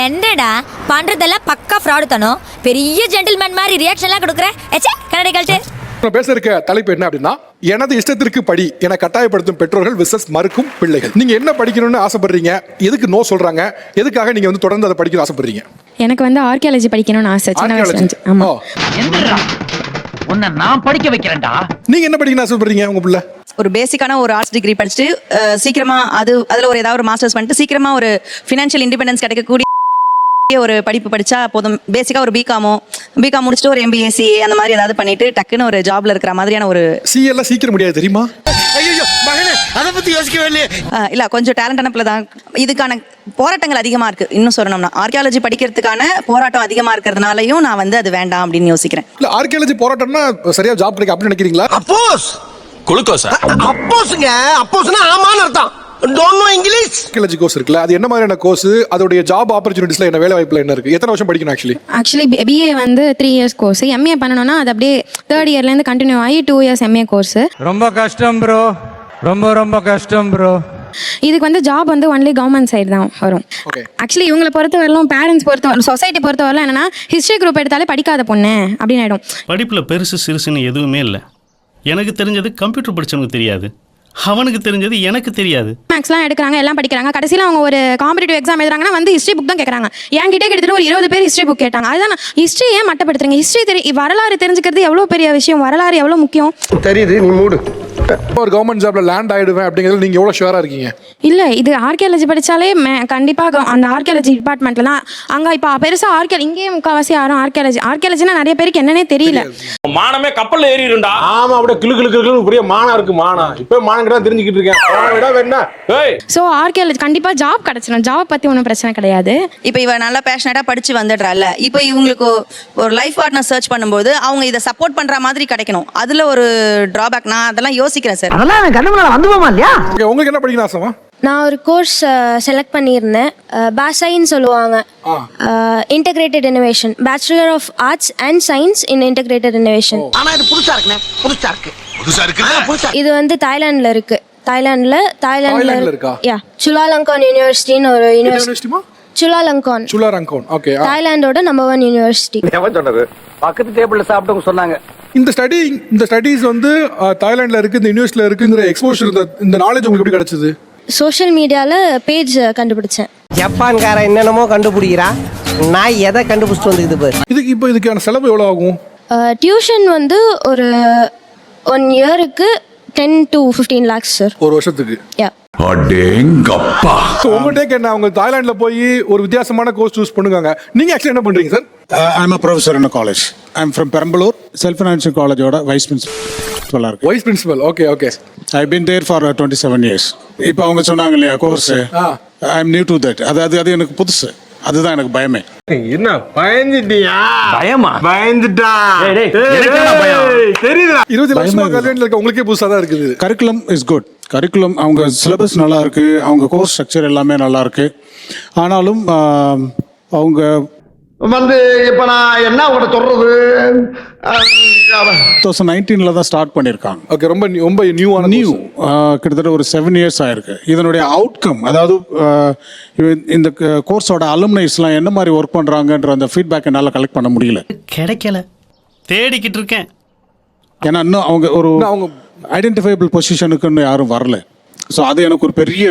என்னடா பண்றதெல்லாம் பக்கா ஃப்ராடு தானோ, பெரிய ஜென்டில்மேன் மாதிரி ரியாக்ஷன்லாம் கொடுக்குற. எச்சே கன்னட கல்ச்சர். பேச இருக்க தலைப்பு என்ன அப்படின்னா, எனது இஷ்டத்திற்கு படி என கட்டாயப்படுத்தும் பெற்றோர்கள் விசஸ் மறுக்கும் பிள்ளைகள். நீங்க என்ன படிக்கணும்னு ஆசைப்படுறீங்க, எதுக்கு நோ சொல்றாங்க, எதுக்காக நீங்க வந்து தொடர்ந்து அதை படிக்க ஆசைப்படுறீங்க? எனக்கு வந்து ஆர்கியாலஜி படிக்கணும்னு ஆசை சின்ன வயசுல இருந்து. ஆமா. உன்னை நான் படிக்க வைக்கிறேன்டா. நீங்க என்ன படிக்கணும்னு ஆசைப்படுறீங்க உங்க பிள்ளை? ஒரு பேசிக்கான ஒரு ஆர்ட்ஸ் டிகிரி படிச்சுட்டு சீக்கிரமா அதுல ஒரு ஏதாவது ஒரு மாஸ்டர்ஸ் பண்ணிட்டு சீக்கிரமா ஒரு ஃபினான்ஷியல் இண்டிபெண்டன்ஸ் கிடைக்கக்கூடிய ஒரு படிப்பு படிச்சா போதும். பேசிக்கா ஒரு பிகாம் முடிச்சுட்டு ஒரு MBA CA அந்த மாதிரி ஏதாவது பண்ணிட்டு டக்குன்னு ஒரு ஜாப்ல இருக்கிற மாதிரியான ஒரு CA எல்லாம் சீக்கிரம் முடியாது தெரியுமா? இல்ல கொஞ்சம் டேலண்டான பிள்ளை தான். இதுக்கான போராட்டங்கள் அதிகமா இருக்கு. இன்னும் சொல்லணும்னா ஆர்கியாலஜி படிக்கிறதுக்கான போராட்டம் அதிகமா இருக்கிறதுனாலயும் நான் வந்து அது வேண்டாம் அப்படின்னு யோசிக்கிறேன். இல்ல ஆர்கியாலஜி போராட்டம்னா சரியா ஜாப் கிடைக்கும் அப்படின்னு நினைக்கிறீங்களா? அப்போஸ் குளுக்கோஸா? அப்போஸ்ங்க, அப்போஸ்னா ஆமான்னு அர்த்தம். Don't know English. Archaeology course இருக்குல்ல, அது என்ன மாதிரியான கோர்ஸ்? அதோட ஜாப் ஆப்பர்ச்சுனிட்டிஸ்ல என்ன, வேலை வாய்ப்புல என்ன இருக்கு? எத்தனை வருஷம் படிக்கணும் ஆக்சுவலி BA வந்து 3 years கோர்ஸ். MA பண்ணணும்னா அது அப்படியே 3rd yearல இருந்து கண்டினியூ ஆகி 2 years MA கோர்ஸ். ரொம்ப கஷ்டம் ப்ரோ, ரொம்ப கஷ்டம் ப்ரோ. இதுக்கு வந்து ஜாப் வந்து ஒன்லி கவர்மெண்ட் சைடு தான் வரும். ஆக்சுவலி இவங்களை பொறுத்தவரையிலும் பேரண்ட்ஸ் பொறுத்தவரை சொசைட்டி பொறுத்தவரையிலும் என்னன்னா ஹிஸ்ட்ரி குரூப் எடுத்தாலே படிக்காத பொண்ணு அப்படின்னு ஆயிடும். படிப்புல பெருசு சிறுசுன்னு எதுவுமே இல்லை. எனக்கு தெரிஞ்சது கம்ப்யூட்டர் படிச்சவனுக்கு தெரியாது, அவனுக்கு தெரிஞ்சது எனக்கு தெரியாது. மேக்ஸ்லாம் எடுக்கிறாங்க, எல்லாம் படிக்கிறாங்க. கடைசியில் அவங்க ஒரு காம்படிட்டிவ் எக்ஸாம் எழுதுறாங்கன்னா வந்து ஹிஸ்ட்ரி புக் தான் கேட்குறாங்க. என்கிட்ட கிட்டத்தட்ட ஒரு 20 பேர் ஹிஸ்ட்ரி புக் கேட்டாங்க. அதுதான் ஹிஸ்ட்ரி ஏன் மட்டப்படுத்துறீங்க? ஹிஸ்ட்ரி வரலாறு தெரிஞ்சுக்கிறது எவ்வளோ பெரிய விஷயம், வரலாறு எவ்வளோ முக்கியம் தெரியுது. நீ மூடு. ஒரு கவர்மெண்ட் ஜாப்ல லேண்ட் ஆயிடுவேன் அப்படிங்கிறது நீங்க எவ்வளவு ஷூரா இருக்கீங்க? இல்ல இது ஆர்கியாலஜி படிச்சாலே கண்டிப்பாக அந்த ஆர்கியாலஜி டிபார்ட்மெண்ட்லாம் அங்க இப்ப பெருசா இங்கேயே முக்காவாசி யாரும் ஆர்கியாலஜினா நிறைய பேருக்கு என்னன்னே தெரியல. மானமே கப்பல்ல ஏறிடும்டா. ஆமா, அப்படியே கிளு பெரிய மானம் இருக்கு. மானம் இப்ப மானம் கிட்ட தெரிஞ்சுக்கிட்டு இருக்கேன். சோ ஆர்கியாலஜி கண்டிப்பா ஜாப் கிடைச்சிடும். ஜாப் பத்தி ஒன்றும் பிரச்சனை கிடையாது. இப்போ இவ நல்லா பேஷனேட்டா படிச்சு வந்துடுறாள். இப்போ இவங்களுக்கு ஒரு லைஃப் பார்ட்னர் சர்ச் பண்ணும்போது அவங்க இதை சப்போர்ட் பண்ற மாதிரி கிடைக்கணும். அதுல ஒரு டிராபேக் நான் அதெல்லாம் யோசிக்கிறேன் சார். அதெல்லாம் கண்ணு முன்னால வந்துவோமா இல்லையா? உங்களுக்கு என்ன படிக்கணும் ஆசைமா? நான் ஒரு கோர்ஸ் செலக்ட் பண்ணியிருந்தேன். பாசைன்னு சொல்லுவாங்க, integrated innovation, bachelor of arts and science in integrated innovation. ஆனா இது புதுசா இருக்கு. இது வந்து தாய்லாந்துல இருக்கு. தாய்லாந்துல இருக்கா? யா, சுலாலங்கான் யூனிவர்சிட்டின்னு ஒரு யூனிவர்சிட்டி. Chulalongkorn okay. தாய்லாந்தோட நம்பர் 1 யூனிவர்சிட்டி. எவன் சொன்னது? பக்கத்து டேபிள்ல சாப்பிட்டவங்க சொன்னாங்க. இந்த ஸ்டடீஸ் வந்து தாய்லாந்துல இருக்கு, இந்த யூனிவர்சிட்டில இருக்குங்கிற எக்ஸ்போஷர், இந்த நாலேஜ் உங்களுக்கு எப்படி கிடைச்சது? சோஷியல் மீடியால பேஜ் கண்டுபிடிச்சேன். ஜப்பான்கார என்னென்னமோ கண்டுபிடிக்கிறா, நான் எதை கண்டுபிடிச்சிட்டு வந்துக்குது. இதுக்கான செலவு எவ்வளவு ஆகும்? டியூஷன் வந்து ஒரு 1 இயருக்கு 10 to 15 lakhs சார். ஒரு வருஷத்துக்கு? யா. அடேங்கப்பா. உங்க டேக் என்ன? அவங்க தாய்லாந்துல போய் ஒரு வித்தியாசமான கோர்ஸ் சூஸ் பண்ணுங்க. நீங்க ஆக்சுவலி என்ன பண்றீங்க sir? I'm a professor in a college. I'm from Peramballur, Self-Financing College oda vice principal இருக்கு. Vice principal. Okay. I've been there for 27 years. இப்போ அவங்க சொன்னாங்க இல்லையா course, I'm new to that. அது எனக்கு புதுசு. அதுதான் எனக்கு பயமே. என்ன பயந்துட்டியா? பயமா? பயந்துட்டா. தெரியுதா? 20 வருஷமா கல்யாணத்துல இருக்க உங்களுக்கே புதுசா தான் இருக்குது. Curriculum is good. கரிக்குலம் அவங்க சிலபஸ் நல்லா இருக்கு, அவங்க கோர்ஸ் ஸ்ட்ரக்சர் எல்லாமே நல்லா இருக்கு. ஆனாலும் அவங்க வந்து இப்ப நான் என்ன உங்கள்கிட்ட சொல்றது, 2019 தான் ஸ்டார்ட் பண்ணியிருக்காங்க. ஓகே, ரொம்ப நியூ கிட்டத்தட்ட ஒரு 7 years ஆயிருக்கு. இதனுடைய அவுட்கம், அதாவது இந்த கோர்ஸோட அலுமினைஸ்லாம் என்ன மாதிரி ஒர்க் பண்றாங்கன்ற அந்த ஃபீட்பேக் என்னால் கலெக்ட் பண்ண முடியல. கிடைக்கல, தேடிக்கிட்டு இருக்கேன். ஏன்னா இன்னும் அவங்க ஐடென்டிஃபைபிள் பொசிஷனுக்குன்னு யாரும் வரல. ஸோ அது எனக்கு ஒரு பெரிய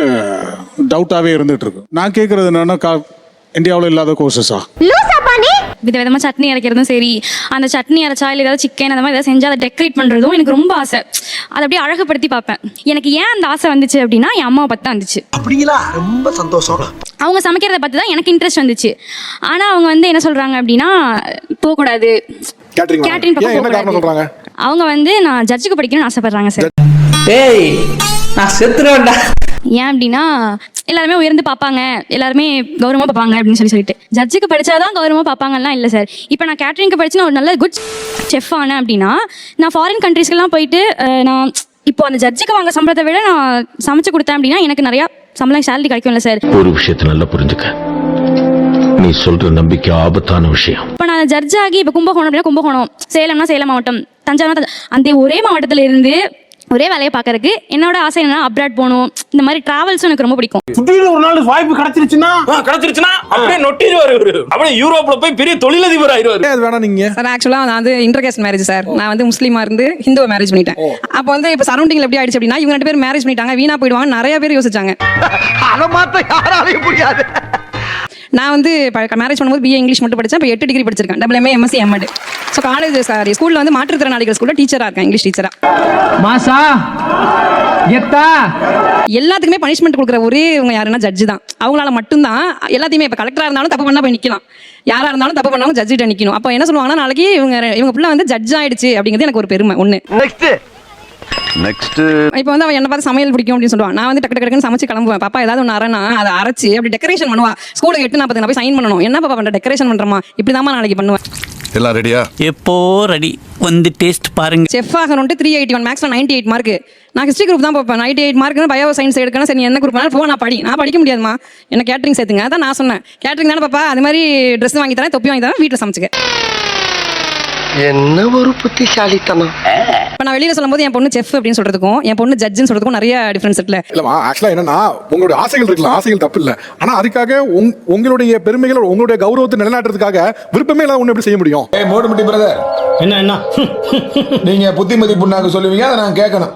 டவுட்டாகவே இருந்துட்டு இருக்கு. நான் கேட்கறது என்னன்னா, இந்தியாவில் இல்லாத கோர்சஸா? விதவிதமா சட்னி அரைக்கிறதும் சரி, அந்த சட்னி அரைச்சா இல்லை ஏதாவது சிக்கன் அந்த மாதிரி ஏதாவது செஞ்சு அதை டெக்கரேட் பண்றதும் எனக்கு ரொம்ப ஆசை. அதை அப்படியே அழகுபடுத்தி பார்ப்பேன். எனக்கு ஏன் அந்த ஆசை வந்துச்சு அப்படின்னா என் அம்மாவை பற்றி தான் வந்துச்சு. அப்படிங்களா? ரொம்ப சந்தோஷம். அவங்க சமைக்கிறத பார்த்து தான் எனக்கு இன்ட்ரெஸ்ட் வந்துச்சு. ஆனா அவங்க வந்து என்ன சொல்றாங்க அப்படின்னா, போகக்கூடாது, கேட்டரிங் பக்கம் சொல்றாங்க. அவங்க வந்து நான் ஜட்ஜுக்கு படிக்கணும்னு ஆசைப்படுறாங்க சார். டேய் நான் செத்துறேன்டா. ஏன் அப்படின்னா எல்லாருமே உயர்ந்து பார்ப்பாங்க, எல்லாருமே கௌரவமாக பார்ப்பாங்க அப்படின்னு சொல்லிட்டு ஜட்ஜுக்கு படிச்சாதான் கௌரவமாக பார்ப்பாங்கலாம் இல்லை சார். இப்போ நான் கேட்டரிங்க்கு படிச்சு ஒரு நல்ல குட் செஃப் ஆனேன் அப்படின்னா நான் ஃபாரின் கண்ட்ரீஸ்க்கெல்லாம் போயிட்டு நான் இப்போ அந்த ஜட்ஜுக்கு வாங்க சம்பளத்தை விட நான் சமைச்சு கொடுத்தேன் அப்படின்னா எனக்கு நிறையா சம்பளம் சேலரி கிடைக்கும்ல சார். ஒரு விஷயத்தை நல்லா புரிஞ்சுக்க, நீ சொல்ற நம்பிக்கை ஆபத்தான விஷயம். இப்போ நான் ஜட்ஜ் ஆகி இப்போ கும்பகோணம் அப்படின்னா கும்பகோணம், சேலம்னா சேலம் மாவட்டம், தஞ்சாவூர் அந்த ஒரே மாவட்டத்தில் இருந்து ஒரே வேலையை பார்க்கறதுக்கு என்னோட ஆசை என்னன்னா அப்ராட் போகணும், இந்த மாதிரி டிராவல்ஸும் எனக்கு ரொம்ப பிடிக்கும். திடீர்னு ஒரு நாள் வாய்ப்பு கிடைச்சிருச்சுன்னா அப்படியே நொட்டிடுவாரு இவரு. அப்படியே யூரோப்ல போய் பெரிய தொழிலதிபர் ஆயிடுவாரு. அது வேணா நீங்க சார் ஆக்சுவலாக நான் வந்து இன்டர்கேஸ்ட் மேரேஜ் சார். நான் வந்து முஸ்லீமா இருந்து ஹிந்துவை மேரேஜ் பண்ணிட்டேன். அப்போ வந்து இப்போ சரௌண்டிங்ல எப்படி ஆயிடுச்சு அப்படின்னா இவங்க 2 பேர் மேரேஜ் பண்ணிட்டாங்க, வீணா போயிடுவாங்க நிறைய பேர் யோசிச்சாங்க. அதை மாத்த யாராலையும் முடியாது. நான் வந்து மேரேஜ் பண்ணும்போது பிஏ இங்கிலீஷ் மட்டும் படித்தேன். இப்போ 8 டிகிரி படிச்சிருக்கேன், MA MSc MEd. So college sorry ஸ்கூலில் வந்து மாற்றுத்திறனாளிகள் ஸ்கூலில் டீச்சராக இருக்கேன், இங்கிலீஷ் டீச்சராக. மாசா எத்தா எல்லாத்துக்குமே பனிஷ்மெண்ட் கொடுக்குற ஒரே இவங்க யாருன்னா ஜட்ஜு தான். அவங்களால மட்டும்தான் எல்லாத்தையுமே, இப்போ கலெக்டராக இருந்தாலும் தப்பு பண்ணால் போய் நிற்கலாம், யாராக இருந்தாலும் தப்பு பண்ணாலும் ஜட்ஜிட்ட நிற்கணும். அப்போ என்ன சொல்லுவாங்கன்னா நாளைக்கு இவங்க பிள்ளை வந்து ஜட்ஜ் ஆயிடுச்சு அப்படிங்கிறது எனக்கு ஒரு பெருமை ஒன்று. நெக்ஸ்ட் இப்போ வந்து அவன் என்ன பார்த்து சமையல் பிடிக்கும் அப்படின்னு சொல்லுவான். நான் வந்து டக்கு டக்குன்னு சமைச்சு கிளம்புவேன். பாப்பா ஏதாவது ஒன்று அரைனா அதை அரைச்சி அப்படி டெக்கரேஷன் பண்ணுவா. ஸ்கூலுக்கு 8:40 நான் போய் சைன் பண்ணணும். என்ன பாப்பா பண்ணுற டெக்கரேஷன் பண்ணுறமா, இப்படி தான் நாளைக்கு பண்ணுவேன். எல்லாம் ரெடியா? எப்போ ரெடி, வந்து டேஸ்ட் பாருங்க. செஃப் ஆகணும்ட்டு 381 மேக்ஸில் 98 மார்க். நான் ஹிஸ்ட்ரி குரூப் தான் பார்ப்பேன். 98 மார்க்னு பயோ சயின்ஸ் எடுக்கணும். சரி என்ன குரூப் போ, நான் படிக்க முடியாதுமா, என்ன கேட்டரிங் சேர்த்துங்க. அதான் நான் சொன்னேன், கேட்டரிங் தானே பாப்பா, அது மாதிரி ட்ரெஸ் வாங்கி தரேன், தொப்பி வாங்கி தரேன், வீட்டில் சமைச்சுக்க. என்ன ஒரு புத்திசாலித்தனம். இப்போ நான் வெளியில சொல்லும்போது என் பொண்ணு செஃப் அப்படின்னு சொல்றதுக்கும் என் பொண்ணு ஜட்ஜுன்னு சொல்றதுக்கும் நிறைய டிஃபரன்ஸ் இருக்குல்ல. இல்லமா ஆக்சுவலா என்னன்னா உங்களுடைய ஆசைகள் இருக்கலாம், ஆசைகள் தப்பு இல்ல. ஆனா அதுக்காக உங்களுடைய பெருமைகள் உங்களுடைய கௌரவத்தை நிலைநாட்டுறதுக்காக விருப்பமே இல்லாம ஒண்ணு எப்படி செய்ய முடியும்? மோடுமுட்டி பிரதர், என்ன நீங்க புத்திமதி புண்ணாக்கு சொல்லுவீங்க, அதை நான் கேட்கணும்.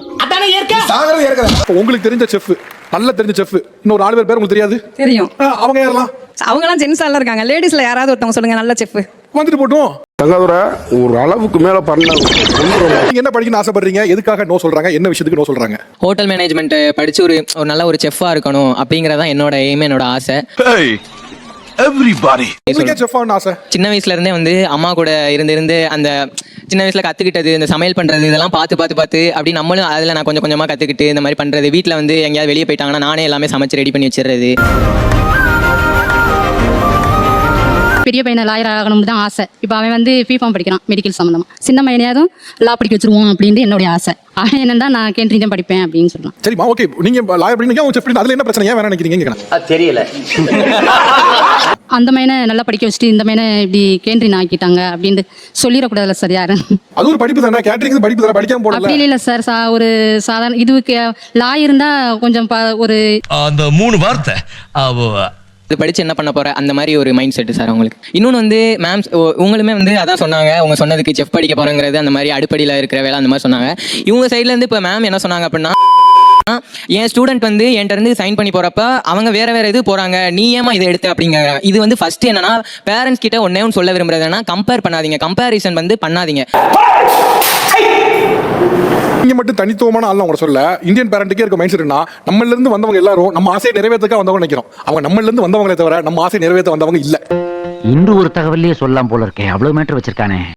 உங்களுக்கு தெரிஞ்ச செஃப், நல்ல தெரிஞ்ச செஃப் இன்னொரு 4 பேர் உங்களுக்கு தெரியாது? தெரியும். அவங்க யாரெல்லாம்? அவங்கலாம் ஜென்ஸால இருக்காங்க. லேடிஸ்ல யாராவது ஒருத்தவங்க சொல்லுங்க நல்ல செஃப். வந்துட்டு போட்டும். தங்காதுரை ஒரு அளவுக்கு மேல பண்ண. நீங்க என்ன படிக்கணும்னு ஆசைப்படுறீங்க? எதுக்காக நோ சொல்றாங்க? என்ன விஷயத்துக்கு நோ சொல்றாங்க? ஹோட்டல் மேனேஜ்மெண்ட் படிச்சு ஒரு நல்ல ஒரு செஃப்பா இருக்கணும் அப்படிங்கறதான் என்னோட எய்ம், என்னோட ஆசை. எவ்ரிபாடி உங்களுக்கு செஃப் ஆகணும்னு ஆசை? சின்ன வயசுல இருந்தே வந்து அம்மா கூட இருந்து அந்த சின்ன வயசுல கத்துக்கிட்டது, இந்த சமையல் பண்றது இதெல்லாம் பார்த்து அப்படி நம்மளும் அதுல நான் கொஞ்சம் கொஞ்சமா கத்துக்கிட்டு இந்த மாதிரி பண்றது. வீட்டுல வந்து எங்கேயாவது வெளியே போயிட்டாங்கன்னா நானே எல்லாமே சமைச்சு ரெடி பண்ணி வச்சிடுறது. பெரிய பையனை லாயர் ஆகணும்னு தான் ஆசை. இப்போ அவன் வந்து பிஃபார்ம் படிக்கிறான் மெடிக்கல் சம்மந்தமாக. சின்ன பையனையாவது லா படிக்க வச்சிருவோம் அப்படின்ட்டு என்னுடைய ஆசை. அவன் என்னன்னா நான் கேண்டரிங் தான் படிப்பேன் அப்படின்னு சொல்றான். சரிமா, ஓகே. நீங்க லாயர் படிக்கிறீங்க, அவங்க செஃப், அதுல என்ன பிரச்சனை? ஏன் வேற நினைக்கிறீங்க? தெரியல. அந்த மையனை நல்லா படிக்க வச்சுட்டு இந்த மையனை இப்படி கேண்டரிங் ஆக்கிட்டாங்க அப்படின்ட்டு சொல்லிடக்கூடாதுல்ல சார் யாரும். அது ஒரு படிப்பு தானே, கேட்டரிங் படிப்பு தானே, படிக்காம போடல. அப்படி இல்லை சார், ஒரு சாதாரண இதுக்கு லா இருந்தா கொஞ்சம் ஒரு அந்த 3 வார்த்தை இது படிச்சு என்ன பண்ண போற அந்த மாதிரி ஒரு மைண்ட் செட் சார் அவங்களுக்கு. இன்னொன்று வந்து மேம் உங்களுமே வந்து அதான் சொன்னாங்க, அவங்க சொன்னதுக்கு செஃப் படிக்க போறங்கிறது அந்த மாதிரி அடுப்படியில் இருக்கிற வேலை அந்த மாதிரி சொன்னாங்க. இவங்க சைட்ல இருந்து இப்போ மேம் என்ன சொன்னாங்க அப்படின்னா, என் ஸ்டூடெண்ட் வந்து என்கிட்ட இருந்து சைன் பண்ணி போறப்ப அவங்க வேற இது போறாங்க, நீ ஏமா இதை எடுத்து அப்படிங்க. இது வந்து ஃபர்ஸ்ட் என்னன்னா பேரண்ட்ஸ் கிட்ட ஒன்னே ஒன்று சொல்ல விரும்புறது என்னன்னா, கம்பேர் பண்ணாதீங்க, கம்பேரிசன் வந்து பண்ணாதீங்க. நீங்க மட்டும் தனித்துவமான ஆள் அவங்க சொல்ல. இந்தியன் பேரண்ட்டுக்கே இருக்க மைண்ட் செட்னா, நம்மள இருந்து வந்தவங்க எல்லாரும் நம்ம ஆசையை நிறைவேற்றக்க வந்தவங்க நினைக்கிறோம். அவங்க நம்மள இருந்து வந்தவங்களே தவிர நம்ம ஆசையை நிறைவேற்ற வந்தவங்க இல்ல. இன்று ஒரு தகவலையே சொல்லலாம் போல இருக்கேன். அவ்வளவு மேட்டர் வச்சிருக்கானே.